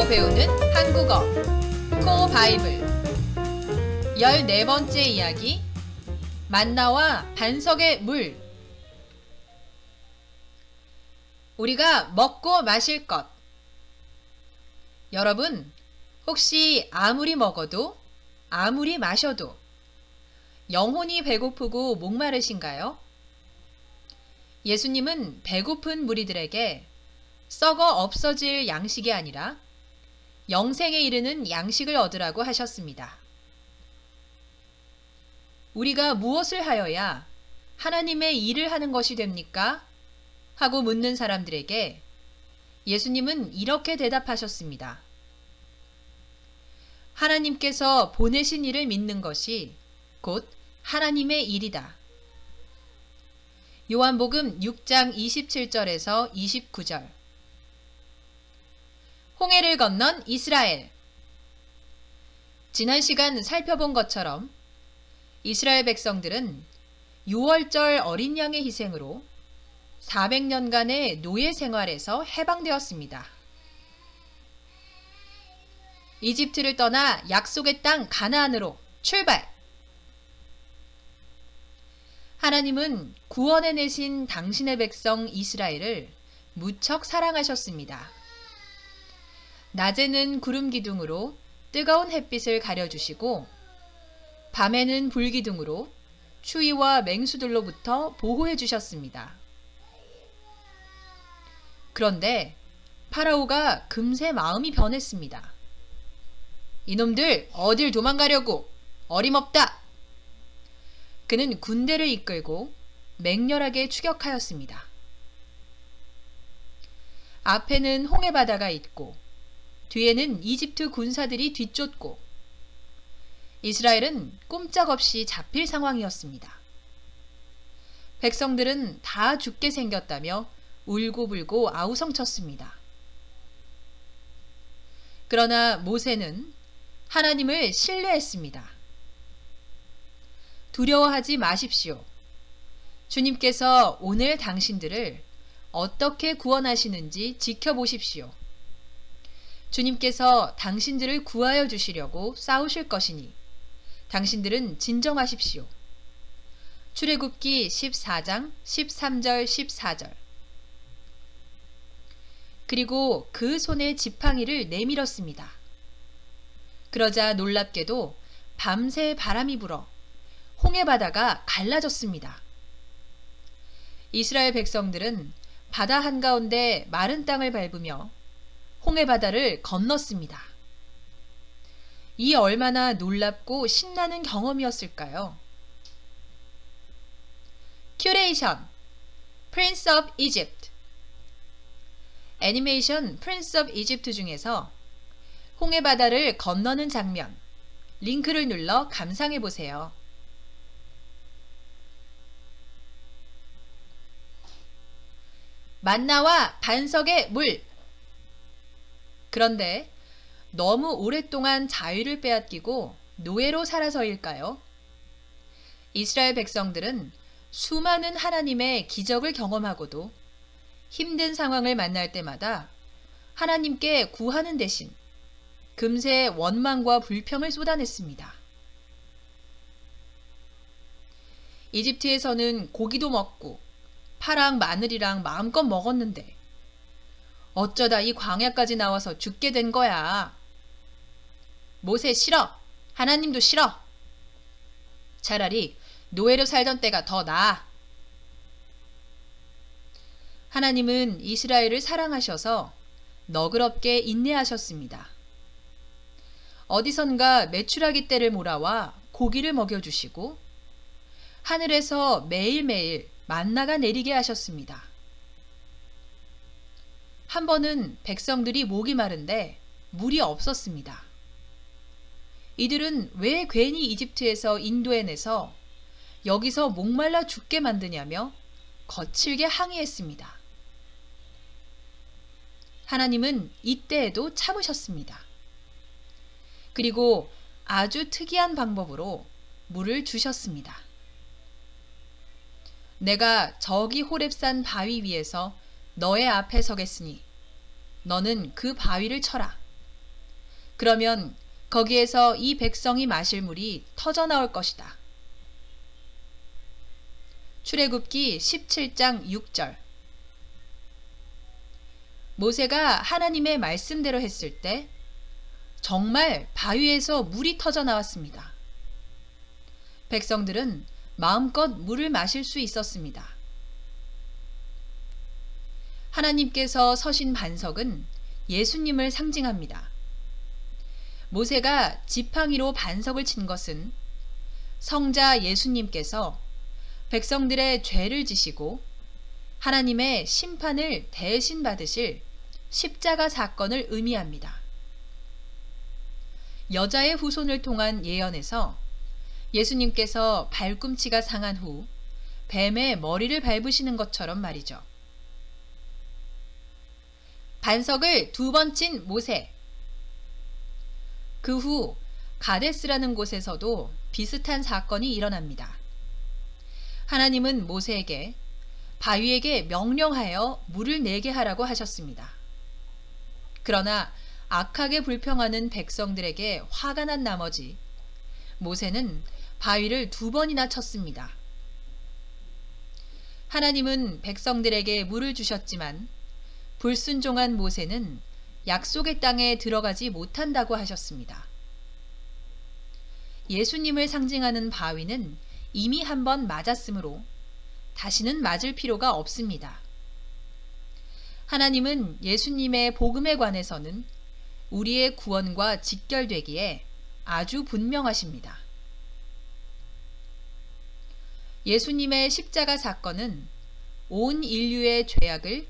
배우는 한국어 코어 바이블 14번째 이야기 만나와 반석의 물. 우리가 먹고 마실 것. 여러분, 혹시 아무리 먹어도 아무리 마셔도 영혼이 배고프고 목마르신가요? 예수님은 배고픈 무리들에게 썩어 없어질 양식이 아니라 영생에 이르는 양식을 얻으라고 하셨습니다. 우리가 무엇을 하여야 하나님의 일을 하는 것이 됩니까? 하고 묻는 사람들에게 예수님은 이렇게 대답하셨습니다. 하나님께서 보내신 일을 믿는 것이 곧 하나님의 일이다. 요한복음 6장 27절에서 29절. 홍해를 건넌 이스라엘. 지난 시간 살펴본 것처럼 이스라엘 백성들은 6월절 어린 양의 희생으로 400년간의 노예 생활에서 해방되었습니다. 이집트를 떠나 약속의 땅 가나안으로 출발! 하나님은 구원해 내신 당신의 백성 이스라엘을 무척 사랑하셨습니다. 낮에는 구름 기둥으로 뜨거운 햇빛을 가려주시고 밤에는 불 기둥으로 추위와 맹수들로부터 보호해 주셨습니다. 그런데 파라오가 금세 마음이 변했습니다. 이놈들 어딜 도망가려고, 어림없다. 그는 군대를 이끌고 맹렬하게 추격하였습니다. 앞에는 홍해바다가 있고 뒤에는 이집트 군사들이 뒤쫓고 이스라엘은 꼼짝없이 잡힐 상황이었습니다. 백성들은 다 죽게 생겼다며 울고불고 아우성쳤습니다. 그러나 모세는 하나님을 신뢰했습니다. 두려워하지 마십시오. 주님께서 오늘 당신들을 어떻게 구원하시는지 지켜보십시오. 주님께서 당신들을 구하여 주시려고 싸우실 것이니 당신들은 진정하십시오. 출애굽기 14장 13절 14절. 그리고 그 손에 지팡이를 내밀었습니다. 그러자 놀랍게도 밤새 바람이 불어 홍해바다가 갈라졌습니다. 이스라엘 백성들은 바다 한가운데 마른 땅을 밟으며 홍해바다를 건넜습니다. 이 얼마나 놀랍고 신나는 경험이었을까요? 큐레이션 Prince of Egypt. 애니메이션 Prince of Egypt 중에서 홍해바다를 건너는 장면, 링크를 눌러 감상해보세요. 만나와 반석의 물. 그런데 너무 오랫동안 자유를 빼앗기고 노예로 살아서일까요? 이스라엘 백성들은 수많은 하나님의 기적을 경험하고도 힘든 상황을 만날 때마다 하나님께 구하는 대신 금세 원망과 불평을 쏟아냈습니다. 이집트에서는 고기도 먹고 파랑 마늘이랑 마음껏 먹었는데 어쩌다 이 광야까지 나와서 죽게 된 거야. 모세 싫어. 하나님도 싫어. 차라리 노예로 살던 때가 더 나아. 하나님은 이스라엘을 사랑하셔서 너그럽게 인내하셨습니다. 어디선가 메추라기 떼를 몰아와 고기를 먹여주시고 하늘에서 매일매일 만나가 내리게 하셨습니다. 한 번은 백성들이 목이 마른데 물이 없었습니다. 이들은 왜 괜히 이집트에서 인도해내서 여기서 목말라 죽게 만드냐며 거칠게 항의했습니다. 하나님은 이때에도 참으셨습니다. 그리고 아주 특이한 방법으로 물을 주셨습니다. 내가 저기 호렙산 바위 위에서 너의 앞에 서겠으니 너는 그 바위를 쳐라. 그러면 거기에서 이 백성이 마실 물이 터져 나올 것이다. 출애굽기 17장 6절. 모세가 하나님의 말씀대로 했을 때 정말 바위에서 물이 터져 나왔습니다. 백성들은 마음껏 물을 마실 수 있었습니다. 하나님께서 서신 반석은 예수님을 상징합니다. 모세가 지팡이로 반석을 친 것은 성자 예수님께서 백성들의 죄를 지시고 하나님의 심판을 대신 받으실 십자가 사건을 의미합니다. 여자의 후손을 통한 예언에서 예수님께서 발꿈치가 상한 후 뱀의 머리를 밟으시는 것처럼 말이죠. 반석을 2번 친 모세. 그 후 가데스라는 곳에서도 비슷한 사건이 일어납니다. 하나님은 모세에게 바위에게 명령하여 물을 내게 하라고 하셨습니다. 그러나 악하게 불평하는 백성들에게 화가 난 나머지 모세는 바위를 2번이나 쳤습니다. 하나님은 백성들에게 물을 주셨지만 불순종한 모세는 약속의 땅에 들어가지 못한다고 하셨습니다. 예수님을 상징하는 바위는 이미 한 번 맞았으므로 다시는 맞을 필요가 없습니다. 하나님은 예수님의 복음에 관해서는 우리의 구원과 직결되기에 아주 분명하십니다. 예수님의 십자가 사건은 온 인류의 죄악을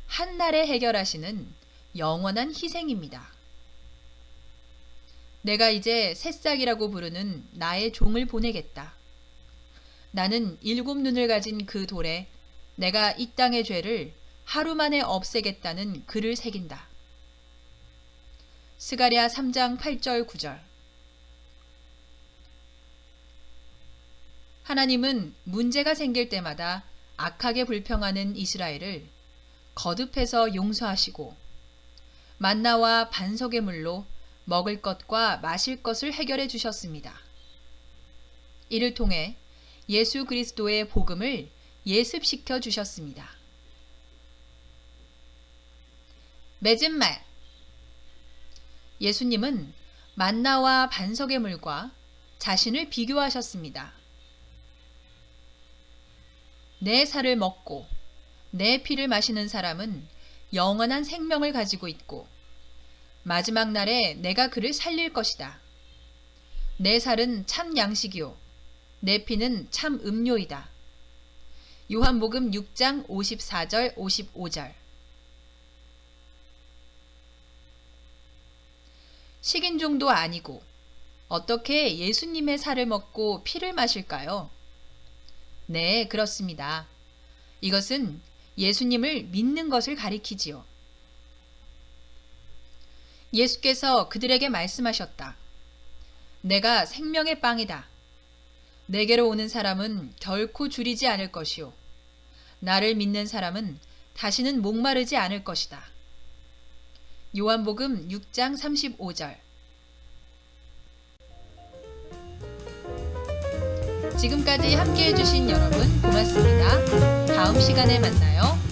한날에 해결하시는 영원한 희생입니다. 내가 이제 새싹이라고 부르는 나의 종을 보내겠다. 나는 7눈을 가진 그 돌에 내가 이 땅의 죄를 하루 만에 없애겠다는 글을 새긴다. 스가랴 3장 8절 9절. 하나님은 문제가 생길 때마다 악하게 불평하는 이스라엘을 거듭해서 용서하시고 만나와 반석의 물로 먹을 것과 마실 것을 해결해 주셨습니다. 이를 통해 예수 그리스도의 복음을 예습시켜 주셨습니다. 맺은 말. 예수님은 만나와 반석의 물과 자신을 비교하셨습니다. 내 살을 먹고 내 피를 마시는 사람은 영원한 생명을 가지고 있고 마지막 날에 내가 그를 살릴 것이다. 내 살은 참 양식이요 내 피는 참 음료이다. 요한복음 6장 54절 55절. 식인종도 아니고 어떻게 예수님의 살을 먹고 피를 마실까요? 네, 그렇습니다. 이것은 예수님을 믿는 것을 가리키지요. 예수께서 그들에게 말씀하셨다. 내가 생명의 빵이다. 내게로 오는 사람은 결코 줄이지 않을 것이요. 나를 믿는 사람은 다시는 목마르지 않을 것이다. 요한복음 6장 35절. 지금까지 함께해 주신 여러분 고맙습니다. 다음 시간에 만나요.